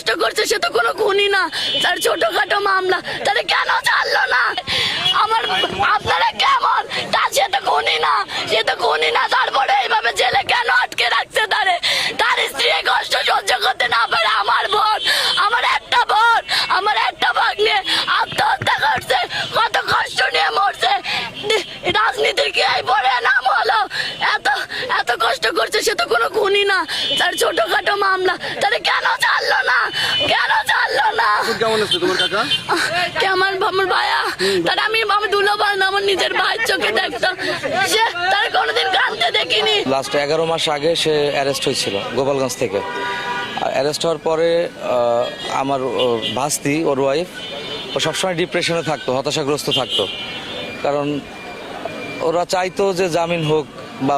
কষ্ট করছে সে তো কোনো খুনি না, তার ছোটখাটো মামলা, তাহলে কেন ছাড়লো না? আমার আপনারা কেমন? সে তো খুনি না, সে তো খুনি না, তারপরে এইভাবে জেলে কেন আটকে রাখছে তারে? তার স্ত্রী কষ্ট সহ্য করতে না পারে। আমার বোন, আমার একটা বোন, আমার একটা ভাগ্নে আত্মহত্যা করছে, কত কষ্ট নিয়ে মরছে। রাজনীতির কি এই পরে নাম হলো? এত এত কষ্ট করছে সে তো কোনো খুনি না, তার ছোটখাটো মামলা, তাহলে কেন ছাড়লো না? কেন ছাড়লো না? কেমন আছে তোমার কাকা? আমার ভাইয়া, তার আমি দুলো ভাই না, আমার নিজের ভাইয়ের চোখে দেখতাম, সে তার কোনোদিন কাঁদতে দেখিনি। লাস্ট 11 মাস আগে সে অ্যারেস্ট হয়েছিল গোপালগঞ্জ থেকে। অ্যারেস্ট হওয়ার পরে আমার ভাস্তি, ওর ওয়াইফ, ও সবসময় ডিপ্রেশনে থাকতো, হতাশাগ্রস্ত থাকতো, কারণ ওরা চাইতো যে জামিন হোক বা